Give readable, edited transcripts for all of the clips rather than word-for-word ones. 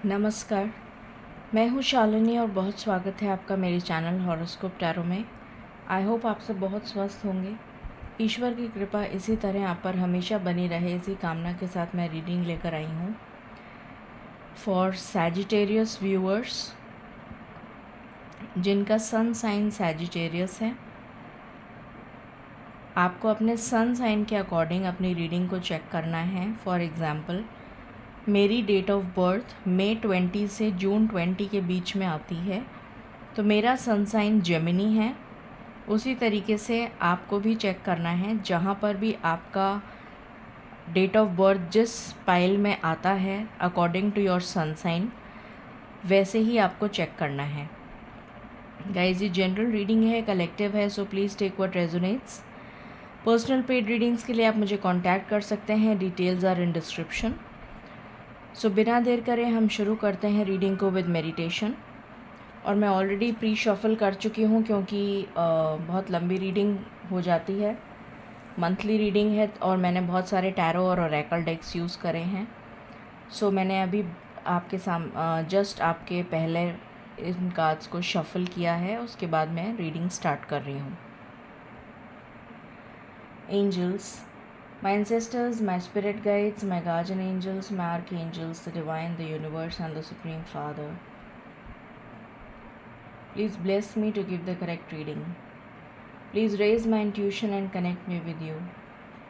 नमस्कार, मैं हूँ शालिनी और बहुत स्वागत है आपका मेरे चैनल हॉरोस्कोप टैरो में। आई होप आप सब बहुत स्वस्थ होंगे। ईश्वर की कृपा इसी तरह आप पर हमेशा बनी रहे, इसी कामना के साथ मैं रीडिंग लेकर आई हूँ फॉर सैजिटेरियस व्यूअर्स जिनका सन साइन सैजिटेरियस है। आपको अपने सन साइन के अकॉर्डिंग अपनी रीडिंग को चेक करना है। फॉर एग्ज़ाम्पल, मेरी डेट ऑफ बर्थ मई 20 से जून 20 के बीच में आती है, तो मेरा सन साइन जेमिनी है। उसी तरीके से आपको भी चेक करना है, जहाँ पर भी आपका डेट ऑफ बर्थ जिस पाइल में आता है according to your sun sign, वैसे ही आपको चेक करना है। गाइज, ये जनरल रीडिंग है, कलेक्टिव है, so please take what resonates. Personal paid readings के लिए आप मुझे कांटेक्ट कर सकते हैं, details are in description. So बिना देर करे हम शुरू करते हैं रीडिंग को विद मेडिटेशन। और मैं ऑलरेडी प्री शफल कर चुकी हूँ क्योंकि बहुत लंबी रीडिंग हो जाती है, मंथली रीडिंग है और मैंने बहुत सारे टैरो और ओरेकल डेक्स यूज़ करे हैं। सो मैंने अभी आपके जस्ट आपके पहले इन कार्ड्स को शफल किया है, उसके बाद मैं रीडिंग स्टार्ट कर रही हूँ। Angels, my ancestors, my spirit guides, my guardian angels, my archangels, the divine, the universe and the supreme father, please bless me to give the correct reading. Please raise my intuition and connect me with you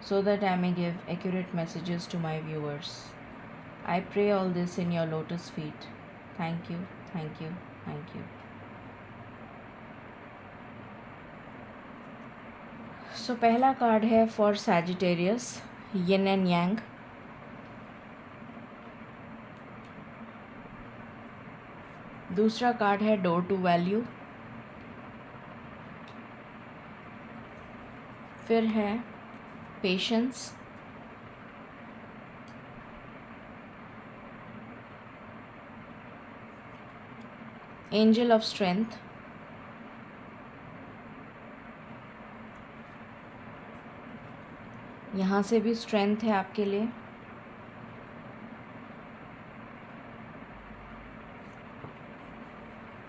so that I may give accurate messages to my viewers. I pray all this in your lotus feet. Thank you, thank you, thank you. So पहला card है for Sagittarius, yin and yang. दूसरा card है door to value. फिर है patience. Angel of strength. यहाँ से भी strength है आपके लिए।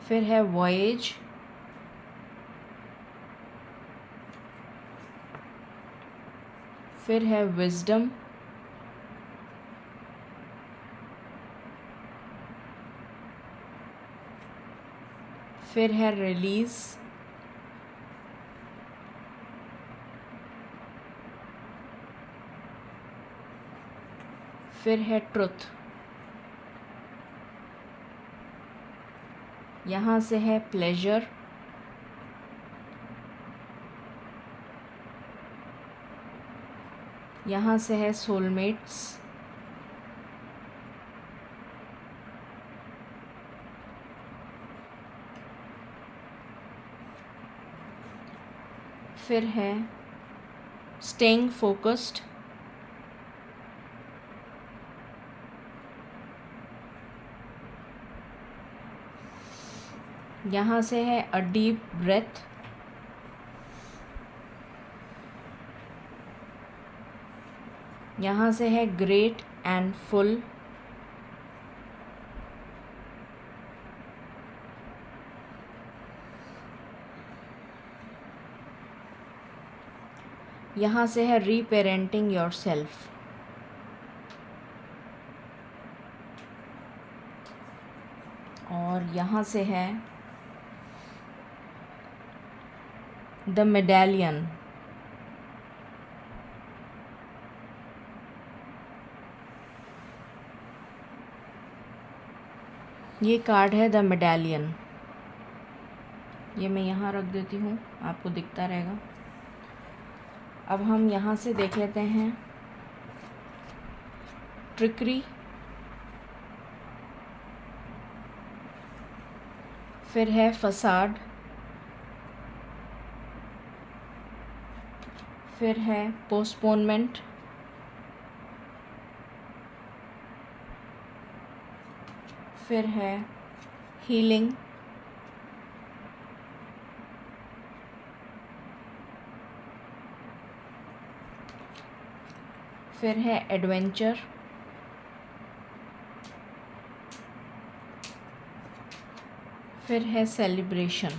फिर है वॉयेज। फिर है विजडम। फिर है रिलीज। फिर है ट्रुथ। यहाँ से है प्लेजर। यहाँ से है सोलमेट्स। फिर है स्टेइंग फोकस्ड। यहाँ से है अ डीप ब्रेथ। यहाँ से है ग्रेट एंड फुल। यहाँ से है रीपेरेंटिंग योर सेल्फ। और यहाँ से है द मेडालियन। ये कार्ड है द मेडालियन। ये मैं यहाँ रख देती हूँ, आपको दिखता रहेगा। अब हम यहाँ से देख लेते हैं ट्रिकरी। फिर है फसाड। फिर है पोस्टपोनमेंट। फिर है हीलिंग। फिर है एडवेंचर। फिर है सेलिब्रेशन,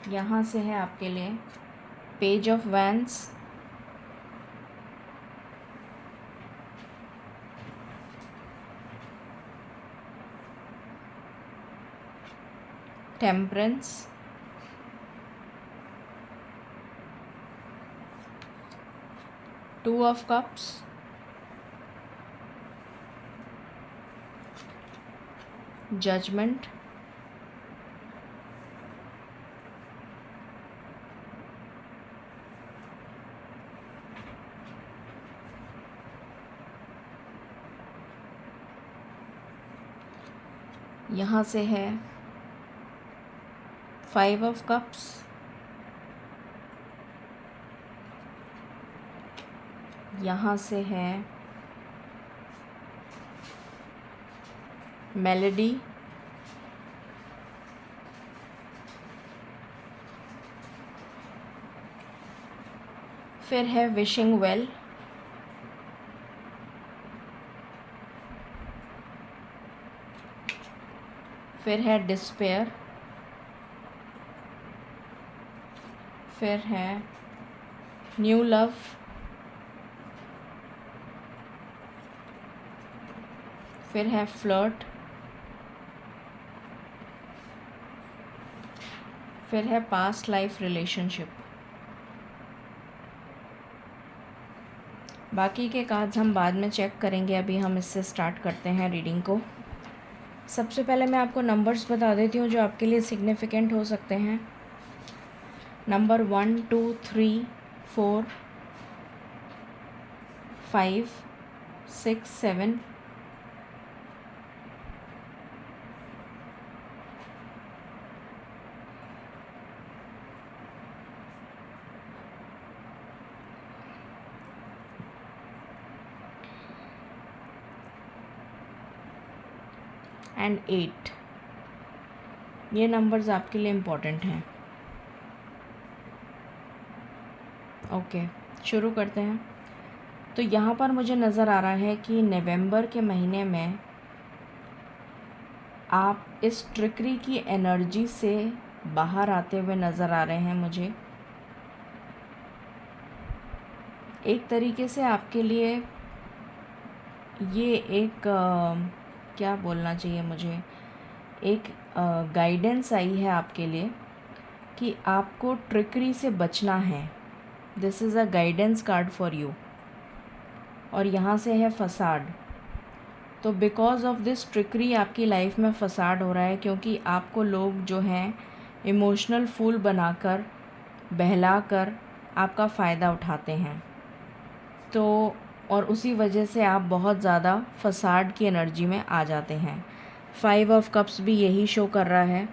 यहाँ से है आपके लिए page of wands, temperance, two of cups, judgement, यहाँ से है फाइव ऑफ कप्स, यहाँ से है मेलेडी, फिर है विशिंग वेल, फिर है डिस्पेयर, फिर है न्यू लव, फिर है फ्लर्ट, फिर है पास्ट लाइफ रिलेशनशिप। बाकी के कार्ड्स हम बाद में चेक करेंगे, अभी हम इससे स्टार्ट करते हैं रीडिंग को। सबसे पहले मैं आपको नंबर्स बता देती हूँ जो आपके लिए सिग्निफिकेंट हो सकते हैं। नंबर 1, 2, 3, 4, 5, 6, 7, 8। ये नंबर्स आपके लिए इम्पोर्टेंट हैं। ओके, शुरू करते हैं। तो यहाँ पर मुझे नज़र आ रहा है कि नवंबर के महीने में आप इस ट्रिकरी की एनर्जी से बाहर आते हुए नज़र आ रहे हैं मुझे। एक तरीके से आपके लिए ये एक क्या बोलना चाहिए मुझे, एक गाइडेंस आई है आपके लिए कि आपको ट्रिकरी से बचना है। This is a guidance card for you. और यहाँ से है फसाड। तो बिकॉज ऑफ दिस ट्रिकरी आपकी लाइफ में फसाड हो रहा है, क्योंकि आपको लोग जो हैं इमोशनल फूल बनाकर, बहलाकर आपका फ़ायदा उठाते हैं। तो और उसी वजह से आप बहुत ज़्यादा फसाड की एनर्जी में आ जाते हैं। 5 ऑफ कप्स भी यही शो कर रहा है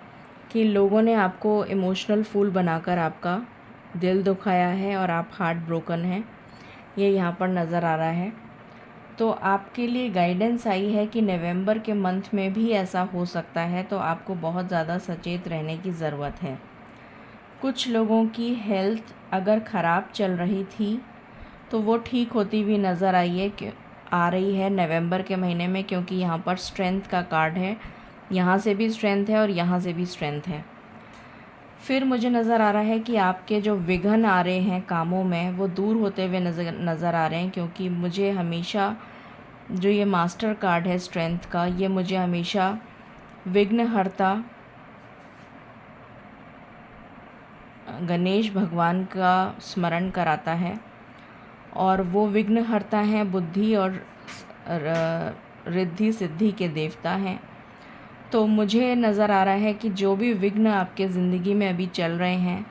कि लोगों ने आपको इमोशनल फूल बनाकर आपका दिल दुखाया है और आप हार्ट ब्रोकन हैं, ये यहाँ पर नज़र आ रहा है। तो आपके लिए गाइडेंस आई है कि नवंबर के मंथ में भी ऐसा हो सकता है, तो आपको बहुत ज़्यादा सचेत रहने की ज़रूरत है। कुछ लोगों की हेल्थ अगर ख़राब चल रही थी तो वो ठीक होती हुई नज़र आ रही है नवंबर के महीने में, क्योंकि यहाँ पर स्ट्रेंथ का कार्ड है। यहाँ से भी स्ट्रेंथ है और यहाँ से भी स्ट्रेंथ है। फिर मुझे नज़र आ रहा है कि आपके जो विघ्न आ रहे हैं कामों में, वो दूर होते हुए नज़र आ रहे हैं, क्योंकि मुझे हमेशा जो ये मास्टर कार्ड है स्ट्रेंथ का, ये मुझे हमेशा विघ्नहर्ता गणेश भगवान का स्मरण कराता है। और वो विघ्नहर्ता हैं बुद्धि और रिद्धि सिद्धि के देवता हैं। तो मुझे नज़र आ रहा है कि जो भी विघ्न आपके ज़िंदगी में अभी चल रहे हैं,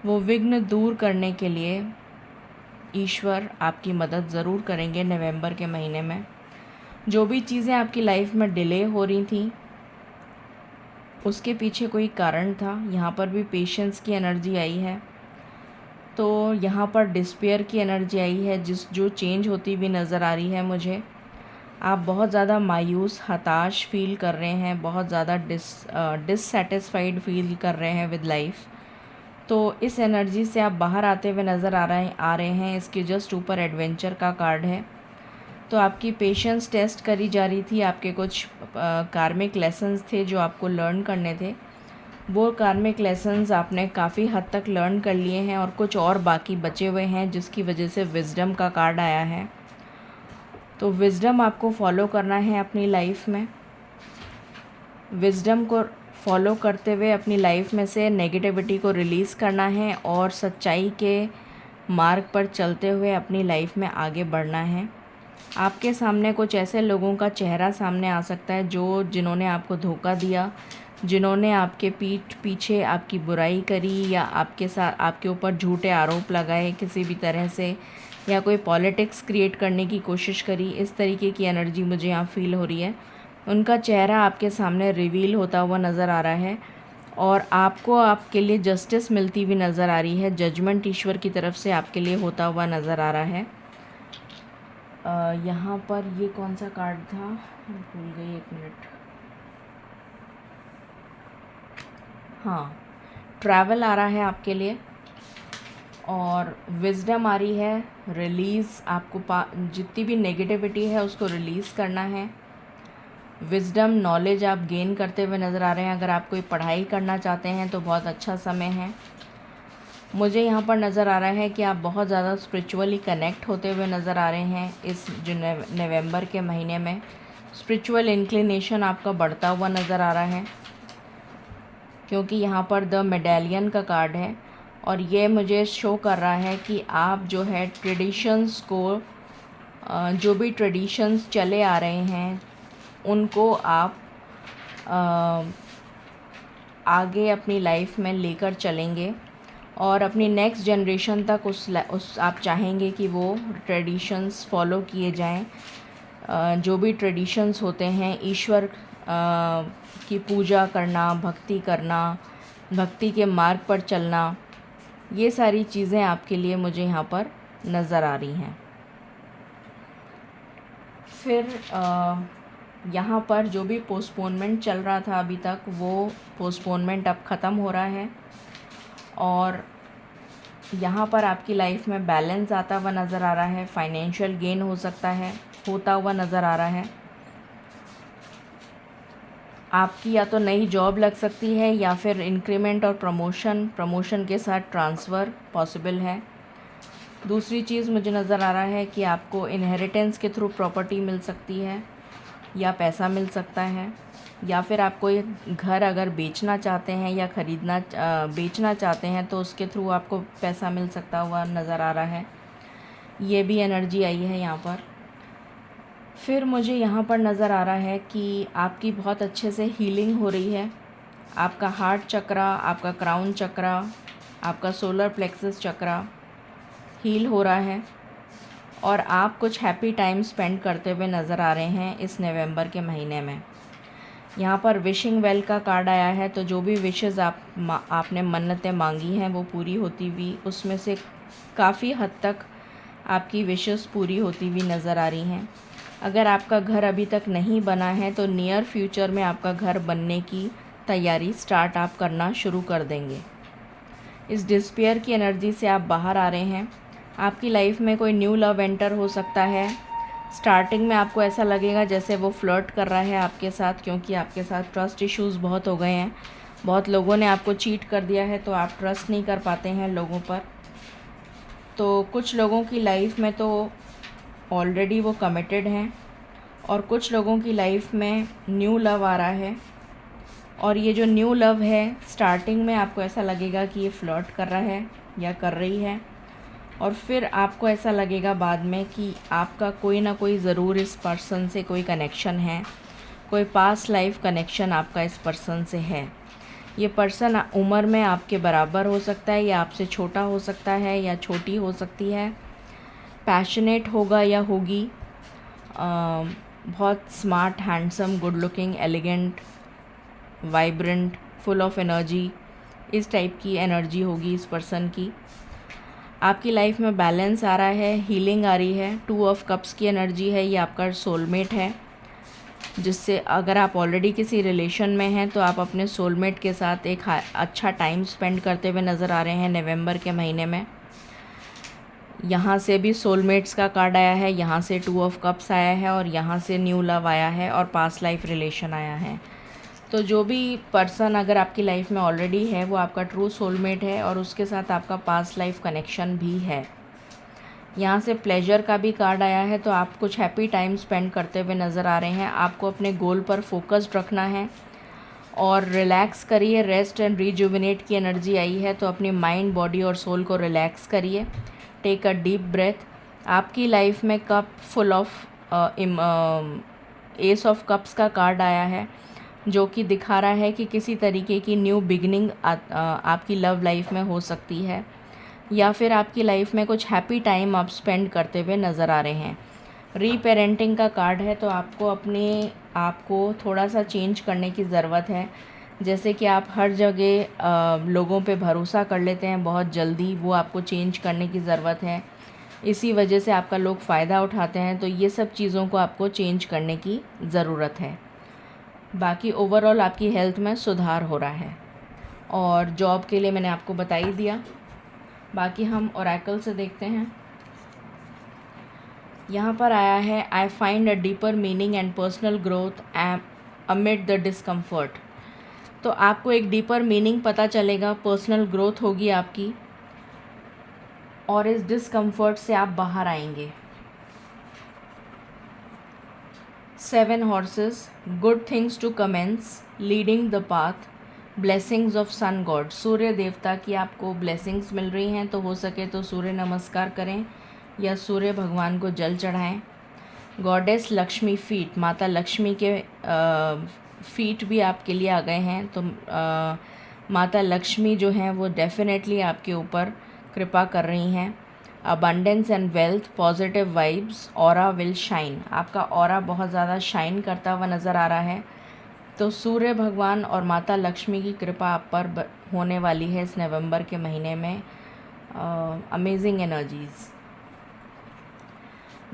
वो विघ्न दूर करने के लिए ईश्वर आपकी मदद ज़रूर करेंगे नवंबर के महीने में। जो भी चीज़ें आपकी लाइफ में डिले हो रही थी, उसके पीछे कोई कारण था। यहाँ पर भी पेशेंस की एनर्जी आई है। तो यहाँ पर डिस्पेयर की एनर्जी आई है, जो चेंज होती हुई नज़र आ रही है मुझे। आप बहुत ज़्यादा मायूस, हताश फील कर रहे हैं, बहुत ज़्यादा डिससेटिस्फाइड फील कर रहे हैं विद लाइफ। तो इस एनर्जी से आप बाहर आते हुए नज़र आ रहे हैं। इसके जस्ट ऊपर एडवेंचर का कार्ड है। तो आपकी पेशेंस टेस्ट करी जा रही थी, आपके कुछ कार्मिक लेसन्स थे जो आपको लर्न करने थे। वो कार्मिक लेसन्स आपने काफ़ी हद तक लर्न कर लिए हैं और कुछ और बाकी बचे हुए हैं, जिसकी वजह से विज़डम का कार्ड आया है। तो विज़डम आपको फॉलो करना है अपनी लाइफ में। विज़डम को फॉलो करते हुए अपनी लाइफ में से नेगेटिविटी को रिलीज़ करना है और सच्चाई के मार्ग पर चलते हुए अपनी लाइफ में आगे बढ़ना है। आपके सामने कुछ ऐसे लोगों का चेहरा सामने आ सकता है जिन्होंने आपको धोखा दिया, जिन्होंने आपके पीठ पीछे आपकी बुराई करी या आपके ऊपर झूठे आरोप लगाए किसी भी तरह से, या कोई पॉलिटिक्स क्रिएट करने की कोशिश करी। इस तरीके की एनर्जी मुझे यहाँ फ़ील हो रही है। उनका चेहरा आपके सामने रिवील होता हुआ नज़र आ रहा है और आपको आपके लिए जस्टिस मिलती हुई नज़र आ रही है। जजमेंट ईश्वर की तरफ से आपके लिए होता हुआ नज़र आ रहा है। यहाँ पर ये कौन सा कार्ड था, भूल गई, 1 मिनट। हाँ, ट्रैवल आ रहा है आपके लिए और विज़डम आ रही है, रिलीज़। आपको जितनी भी नेगेटिविटी है उसको रिलीज़ करना है। विज़डम नॉलेज आप गेन करते हुए नज़र आ रहे हैं। अगर आप कोई पढ़ाई करना चाहते हैं तो बहुत अच्छा समय है। मुझे यहाँ पर नज़र आ रहा है कि आप बहुत ज़्यादा स्पिरिचुअली कनेक्ट होते हुए नज़र आ रहे हैं। इस जो नवंबर के महीने में स्पिरिचुअल इंक्लिनेशन आपका बढ़ता हुआ नज़र आ रहा है, क्योंकि यहाँ पर द मेडेलियन का कार्ड है और ये मुझे शो कर रहा है कि आप जो है ट्रेडिशंस को, जो भी ट्रेडिशंस चले आ रहे हैं उनको आप आगे अपनी लाइफ में लेकर चलेंगे और अपनी नेक्स्ट जनरेशन तक उस आप चाहेंगे कि वो ट्रेडिशंस फॉलो किए जाएं। जो भी ट्रेडिशंस होते हैं, ईश्वर की पूजा करना, भक्ति करना, भक्ति के मार्ग पर चलना, ये सारी चीज़ें आपके लिए मुझे यहाँ पर नज़र आ रही हैं। फिर यहाँ पर जो भी पोस्टपोनमेंट चल रहा था अभी तक, वो पोस्टपोनमेंट अब ख़त्म हो रहा है और यहाँ पर आपकी लाइफ में बैलेंस आता हुआ नज़र आ रहा है। फाइनेंशियल गेन हो सकता है, होता हुआ नज़र आ रहा है। आपकी या तो नई जॉब लग सकती है या फिर इंक्रीमेंट और प्रमोशन के साथ ट्रांसफ़र पॉसिबल है। दूसरी चीज़ मुझे नज़र आ रहा है कि आपको इनहेरिटेंस के थ्रू प्रॉपर्टी मिल सकती है या पैसा मिल सकता है, या फिर आप कोई घर अगर बेचना चाहते हैं या बेचना चाहते हैं तो उसके थ्रू आपको पैसा मिल सकता हुआ नज़र आ रहा है। ये भी एनर्जी आई है यहाँ पर। फिर मुझे यहाँ पर नज़र आ रहा है कि आपकी बहुत अच्छे से हीलिंग हो रही है। आपका हार्ट चक्रा, आपका क्राउन चक्रा, आपका सोलर प्लेक्सस चक्रा हील हो रहा है और आप कुछ हैप्पी टाइम स्पेंड करते हुए नज़र आ रहे हैं इस नवंबर के महीने में। यहाँ पर विशिंग वेल का कार्ड आया है, तो जो भी विशेज़ आपने मन्नतें मांगी हैं वो पूरी होती हुई, उसमें से काफ़ी हद तक आपकी विशेज़ पूरी होती हुई नज़र आ रही हैं। अगर आपका घर अभी तक नहीं बना है तो नियर फ्यूचर में आपका घर बनने की तैयारी स्टार्ट आप करना शुरू कर देंगे। इस डिस्पेयर की एनर्जी से आप बाहर आ रहे हैं। आपकी लाइफ में कोई न्यू लव एंटर हो सकता है। स्टार्टिंग में आपको ऐसा लगेगा जैसे वो फ्लर्ट कर रहा है आपके साथ, क्योंकि आपके साथ ट्रस्ट इश्यूज़ बहुत हो गए हैं। बहुत लोगों ने आपको चीट कर दिया है, तो आप ट्रस्ट नहीं कर पाते हैं लोगों पर। तो कुछ लोगों की लाइफ में तो ऑलरेडी वो कमिटेड हैं और कुछ लोगों की लाइफ में न्यू लव आ रहा है और ये जो न्यू लव है, स्टार्टिंग में आपको ऐसा लगेगा कि ये फ्लर्ट कर रहा है या कर रही है, और फिर आपको ऐसा लगेगा बाद में कि आपका कोई ना कोई ज़रूर इस पर्सन से कोई कनेक्शन है, कोई पास्ट लाइफ कनेक्शन आपका इस पर्सन से है। ये पर्सन उम्र में आपके बराबर हो सकता है या आपसे छोटा हो सकता है या छोटी हो सकती है। पैशनेट होगा या होगी, बहुत smart, handsome, good looking, elegant, vibrant, full of energy, इस टाइप की एनर्जी होगी इस पर्सन की। आपकी लाइफ में बैलेंस आ रहा है, हीलिंग आ रही है। 2 ऑफ कप्स की एनर्जी है, ये आपका सोलमेट है, जिससे अगर आप ऑलरेडी किसी रिलेशन में हैं तो आप अपने सोलमेट के साथ एक अच्छा टाइम स्पेंड करते हुए नज़र आ रहे हैं नवंबर के महीने में। यहाँ से भी सोलमेट्स का कार्ड आया है, यहाँ से 2 ऑफ कप्स आया है और यहाँ से न्यू लव आया है और पास्ट लाइफ रिलेशन आया है। तो जो भी पर्सन अगर आपकी लाइफ में ऑलरेडी है वो आपका ट्रू सोलमेट है और उसके साथ आपका पास्ट लाइफ कनेक्शन भी है। यहाँ से प्लेजर का भी कार्ड आया है, तो आप कुछ हैप्पी टाइम स्पेंड करते हुए नज़र आ रहे हैं। आपको अपने गोल पर फोकस्ड रखना है और रिलैक्स करिए। रेस्ट एंड रिजुविनेट की एनर्जी आई है, तो अपनी माइंड, बॉडी और सोल को रिलैक्स करिए। Take a deep breath. आपकी लाइफ में cup full of ace of cups का कार्ड आया है, जो कि दिखा रहा है कि किसी तरीके की न्यू बिगनिंग आपकी लव लाइफ में हो सकती है, या फिर आपकी लाइफ में कुछ हैप्पी टाइम आप स्पेंड करते हुए नज़र आ रहे हैं। रीपेरेंटिंग का कार्ड है, तो आपको अपने आप को थोड़ा सा चेंज करने की ज़रूरत है। जैसे कि आप हर जगह लोगों पे भरोसा कर लेते हैं बहुत जल्दी, वो आपको चेंज करने की ज़रूरत है। इसी वजह से आपका लोग फ़ायदा उठाते हैं, तो ये सब चीज़ों को आपको चेंज करने की ज़रूरत है। बाकी ओवरऑल आपकी हेल्थ में सुधार हो रहा है और जॉब के लिए मैंने आपको बता ही दिया। बाकी हम ओरेकल से देखते हैं। यहाँ पर आया है, I find a deeper meaning and personal growth amid the discomfort. तो आपको एक डीपर मीनिंग पता चलेगा, पर्सनल ग्रोथ होगी आपकी और इस डिस्कम्फर्ट से आप बाहर आएंगे। 7 horses, good things to commence, leading the path, blessings of sun god. Surya देवता की आपको ब्लेसिंग्स मिल रही हैं, तो हो सके तो सूर्य नमस्कार करें या सूर्य भगवान को जल चढ़ाएं। गॉडेस लक्ष्मी फीट, माता लक्ष्मी के फीट भी आपके लिए आ गए हैं, तो माता लक्ष्मी जो हैं वो डेफिनेटली आपके ऊपर कृपा कर रही हैं। Abundance and wealth, positive vibes, aura will shine. आपका ऑरा बहुत ज़्यादा शाइन करता हुआ नज़र आ रहा है, तो सूर्य भगवान और माता लक्ष्मी की कृपा आप पर होने वाली है इस नवंबर के महीने में। Amazing energies.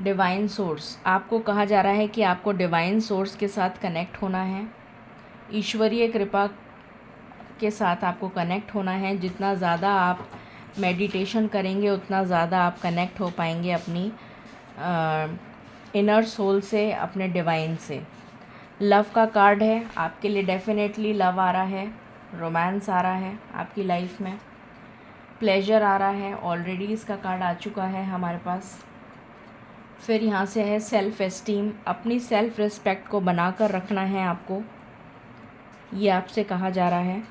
डिवाइन सोर्स, आपको कहा जा रहा है कि आपको डिवाइन सोर्स के साथ कनेक्ट होना है, ईश्वरीय कृपा के साथ आपको कनेक्ट होना है। जितना ज़्यादा आप मेडिटेशन करेंगे उतना ज़्यादा आप कनेक्ट हो पाएंगे अपनी इनर सोल से, अपने डिवाइन से। लव का कार्ड है, आपके लिए डेफिनेटली लव आ रहा है, रोमांस आ रहा है आपकी लाइफ में। प्लेजर आ रहा है, ऑलरेडी इसका कार्ड आ चुका है हमारे पास। फिर यहाँ से है सेल्फ़ एस्टीम, अपनी सेल्फ़ रिस्पेक्ट को बना कर रखना है आपको, ये आपसे कहा जा रहा है।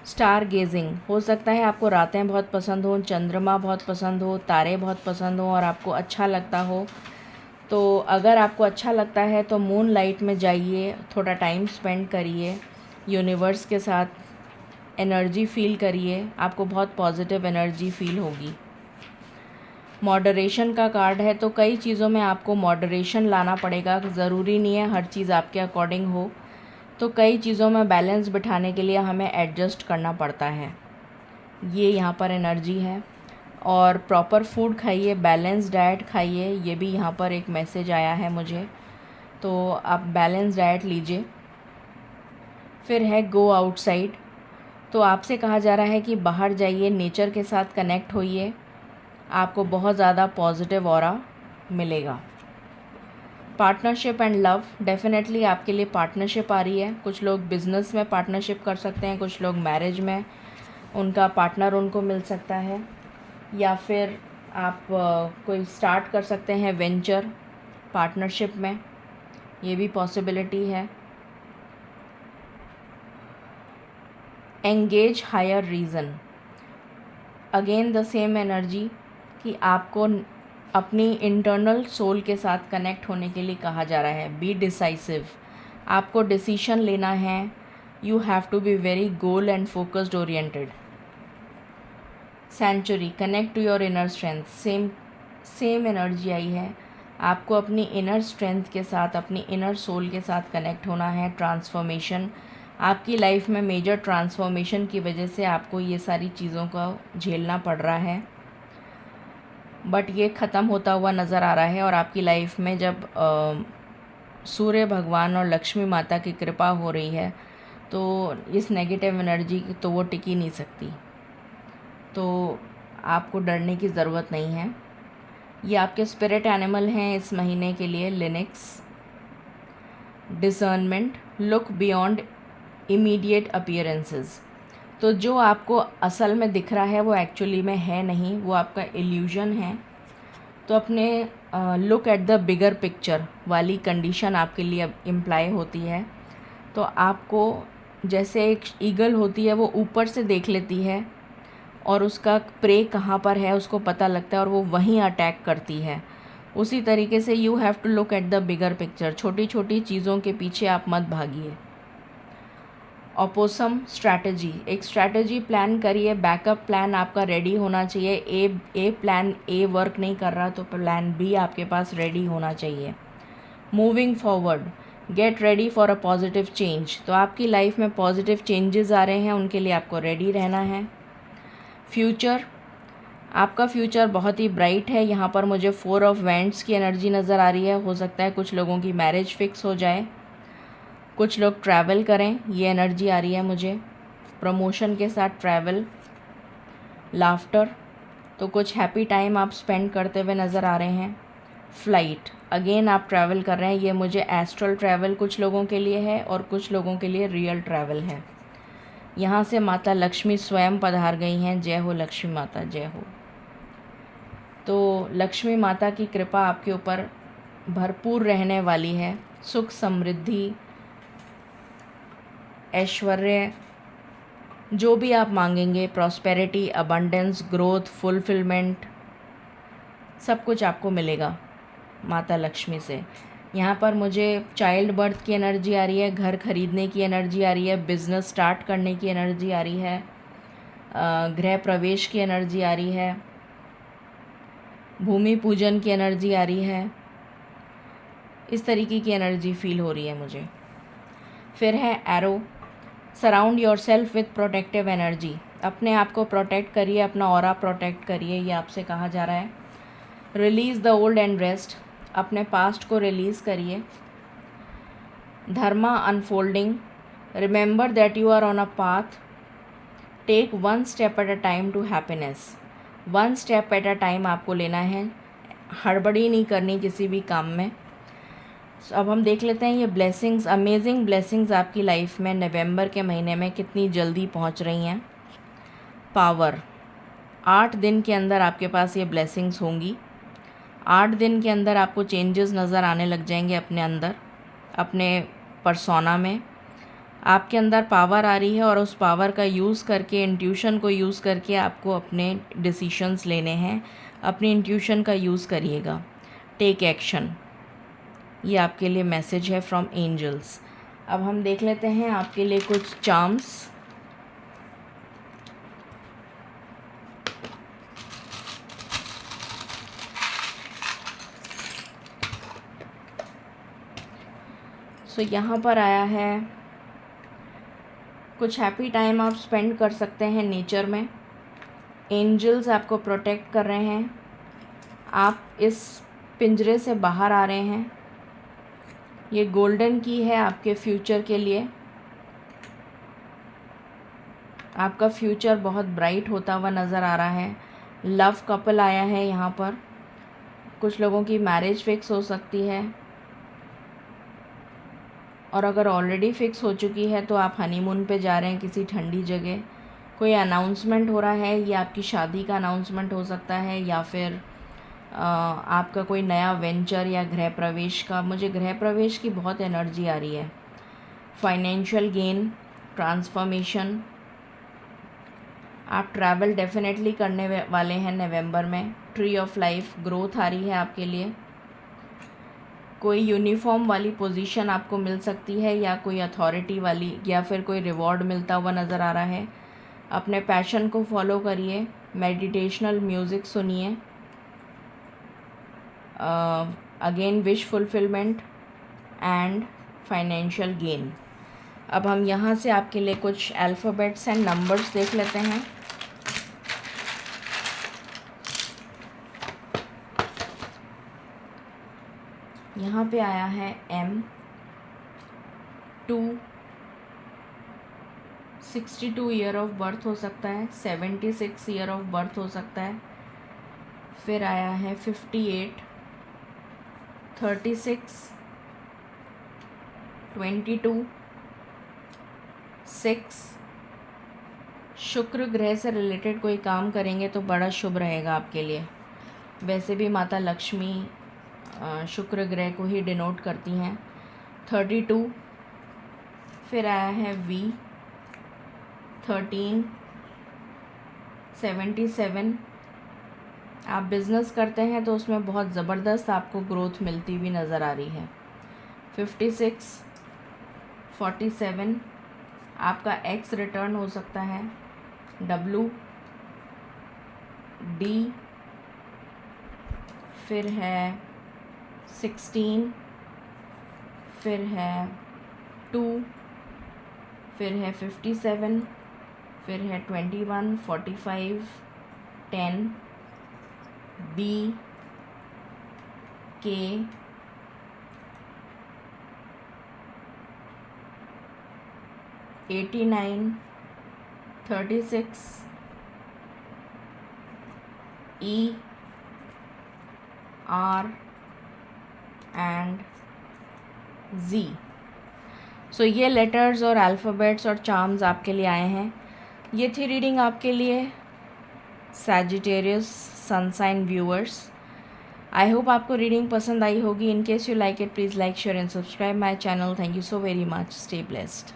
स्टार गेजिंग, हो सकता है आपको रातें बहुत पसंद हो, चंद्रमा बहुत पसंद हो, तारे बहुत पसंद हो और आपको अच्छा लगता हो। तो अगर आपको अच्छा लगता है तो मून लाइट में जाइए, थोड़ा टाइम स्पेंड करिए, यूनिवर्स के साथ एनर्जी फ़ील करिए, आपको बहुत पॉजिटिव एनर्जी फ़ील होगी। मॉडरेशन का कार्ड है, तो कई चीज़ों में आपको मॉडरेशन लाना पड़ेगा, ज़रूरी नहीं है हर चीज़ आपके अकॉर्डिंग हो, तो कई चीज़ों में बैलेंस बिठाने के लिए हमें एडजस्ट करना पड़ता है, ये यहाँ पर एनर्जी है। और प्रॉपर फूड खाइए, बैलेंस डाइट खाइए, ये भी यहाँ पर एक मैसेज आया है मुझे, तो आप बैलेंस डाइट लीजिए। फिर है गो आउटसाइड, तो आपसे कहा जा रहा है कि बाहर जाइए, नेचर के साथ कनेक्ट होइए, आपको बहुत ज़्यादा पॉजिटिव ऑरा मिलेगा। पार्टनरशिप एंड लव, डेफिनेटली आपके लिए पार्टनरशिप आ रही है। कुछ लोग बिज़नेस में पार्टनरशिप कर सकते हैं, कुछ लोग मैरिज में उनका पार्टनर उनको मिल सकता है, या फिर आप कोई स्टार्ट कर सकते हैं वेंचर पार्टनरशिप में, ये भी पॉसिबिलिटी है। Engage higher reason, again the same energy कि आपको अपनी इंटरनल सोल के साथ कनेक्ट होने के लिए कहा जा रहा है। बी डिसाइसिव, आपको डिसीशन लेना है, you have to be very goal and focused oriented. Century, connect to your inner strength, same energy आई है, आपको अपनी इनर स्ट्रेंथ के साथ, अपनी इनर सोल के साथ कनेक्ट होना है। ट्रांसफॉर्मेशन, आपकी लाइफ में मेजर ट्रांसफॉर्मेशन की वजह से आपको ये सारी चीज़ों का झेलना पड़ रहा है, बट ये ख़त्म होता हुआ नज़र आ रहा है। और आपकी लाइफ में जब सूर्य भगवान और लक्ष्मी माता की कृपा हो रही है, तो इस नेगेटिव एनर्जी तो वो टिकी नहीं सकती। तो आपको डरने की ज़रूरत नहीं है। ये आपके स्पिरिट एनिमल हैं इस महीने के लिए, Linux. Discernment, look beyond immediate appearances. तो जो आपको असल में दिख रहा है वो एक्चुअली में है नहीं, वो आपका इल्यूजन है। तो अपने look at the bigger picture वाली कंडीशन आपके लिए अब इम्प्लाई होती है। तो आपको जैसे एक ईगल होती है, वो ऊपर से देख लेती है और उसका प्रे कहाँ पर है उसको पता लगता है और वो वहीं अटैक करती है। उसी तरीके से you have to look at the bigger picture. छोटी छोटी चीज़ों के पीछे आप मत भागिए। ऑपोसम स्ट्रैटेजी, एक स्ट्रैटेजी प्लान करिए। बैकअप प्लान आपका रेडी होना चाहिए। ए प्लान ए वर्क नहीं कर रहा तो प्लान बी आपके पास रेडी होना चाहिए। Moving forward, get ready for a positive change. तो आपकी लाइफ में पॉजिटिव चेंजेस आ रहे हैं, उनके लिए आपको रेडी रहना है। फ्यूचर, आपका फ्यूचर बहुत ही ब्राइट है। यहाँ पर मुझे 4 ऑफ वैंड्स की एनर्जी नज़र आ रही है। हो सकता है कुछ लोगों की मैरिज फिक्स हो जाए, कुछ लोग ट्रैवल करें, ये एनर्जी आ रही है मुझे। प्रमोशन के साथ ट्रैवल, लाफ्टर, तो कुछ हैप्पी टाइम आप स्पेंड करते हुए नज़र आ रहे हैं। फ्लाइट, अगेन आप ट्रैवल कर रहे हैं। ये मुझे एस्ट्रल ट्रैवल कुछ लोगों के लिए है और कुछ लोगों के लिए रियल ट्रैवल है। यहाँ से माता लक्ष्मी स्वयं पधार गई हैं। जय हो लक्ष्मी माता, जय हो। तो लक्ष्मी माता की कृपा आपके ऊपर भरपूर रहने वाली है। सुख, समृद्धि, ऐश्वर्य, जो भी आप मांगेंगे, प्रॉस्पेरिटी, अबंडेंस, ग्रोथ, फुलफिलमेंट, सब कुछ आपको मिलेगा माता लक्ष्मी से। यहाँ पर मुझे चाइल्ड बर्थ की एनर्जी आ रही है, घर खरीदने की एनर्जी आ रही है, बिज़नेस स्टार्ट करने की एनर्जी आ रही है, गृह प्रवेश की एनर्जी आ रही है, भूमि पूजन की एनर्जी आ रही है। इस तरीके की एनर्जी फील हो रही है मुझे। फिर है arrow, surround your self with protective energy. अपने आप को प्रोटेक्ट करिए, अपना ऑरा प्रोटेक्ट करिए, ये आपसे कहा जा रहा है। Release the old and rest, अपने पास्ट को रिलीज़ करिए। Dharma unfolding, remember that you are on a path, take 1 step at a time to happiness. 1 step at a time आपको लेना है, हड़बड़ी नहीं करनी किसी भी काम में। अब हम देख लेते हैं ये ब्लेसिंग्स, अमेजिंग ब्लेसिंग्स आपकी लाइफ में नवंबर के महीने में कितनी जल्दी पहुंच रही हैं। पावर, 8 दिन के अंदर आपके पास ये ब्लेसिंग्स होंगी। 8 दिन के अंदर आपको चेंजेस नज़र आने लग जाएंगे अपने अंदर, अपने पर्सोना में। आपके अंदर पावर आ रही है और उस पावर का यूज़ करके, इंट्यूशन को यूज़ करके आपको अपने डिसीशंस लेने हैं। अपनी इंट्यूशन का यूज़ करिएगा। टेक एक्शन, ये आपके लिए मैसेज है फ्रॉम एंजल्स। अब हम देख लेते हैं आपके लिए कुछ चार्म्स। सो यहाँ पर आया है कुछ हैप्पी टाइम आप स्पेंड कर सकते हैं नेचर में। एंजल्स आपको प्रोटेक्ट कर रहे हैं। आप इस पिंजरे से बाहर आ रहे हैं। ये गोल्डन की है आपके फ्यूचर के लिए। आपका फ्यूचर बहुत ब्राइट होता हुआ नज़र आ रहा है। लव कपल आया है यहाँ पर। कुछ लोगों की मैरिज फिक्स हो सकती है और अगर ऑलरेडी फिक्स हो चुकी है तो आप हनीमून पे जा रहे हैं किसी ठंडी जगह। कोई अनाउंसमेंट हो रहा है, ये आपकी शादी का अनाउंसमेंट हो सकता है या फिर आपका कोई नया वेंचर या गृह प्रवेश का। मुझे गृह प्रवेश की बहुत एनर्जी आ रही है। फाइनेंशियल गेन, ट्रांसफॉर्मेशन, आप ट्रैवल डेफिनेटली करने वाले हैं नवंबर में। ट्री ऑफ लाइफ, ग्रोथ आ रही है आपके लिए। कोई यूनिफॉर्म वाली पोजीशन आपको मिल सकती है या कोई अथॉरिटी वाली, या फिर कोई रिवॉर्ड मिलता हुआ नज़र आ रहा है। अपने पैशन को फॉलो करिए। मेडिटेशनल म्यूज़िक सुनिए। Again wish fulfilment and financial gain. अब हम यहाँ से आपके लिए कुछ अल्फ़ाबेट्स एंड नंबर्स देख लेते हैं। यहाँ पे आया है M, 2, 62 ईयर ऑफ बर्थ हो सकता है, 76 ईयर ऑफ बर्थ हो सकता है, फिर आया है 58, 36, 22, 6। शुक्र ग्रह से रिलेटेड कोई काम करेंगे तो बड़ा शुभ रहेगा आपके लिए। वैसे भी माता लक्ष्मी शुक्र ग्रह को ही डिनोट करती हैं। 32, फिर आया है V, 13, 77। आप बिज़नेस करते हैं तो उसमें बहुत ज़बरदस्त आपको ग्रोथ मिलती हुई नज़र आ रही है। 56, 47, आपका एक्स रिटर्न हो सकता है। W, D, फिर है 16, फिर है 2, फिर है 57, फिर है 21, 45, 10, B, K, 89, 36, E, R and Z। सो ये लेटर्स और अल्फ़ाबेट्स और चार्म्स आपके लिए आए हैं। ये थी रीडिंग आपके लिए Sagittarius sun sign viewers. I hope आपको रीडिंग पसंद आई होगी। In case you like it, please like, share and subscribe my channel. Thank you so very much. Stay blessed.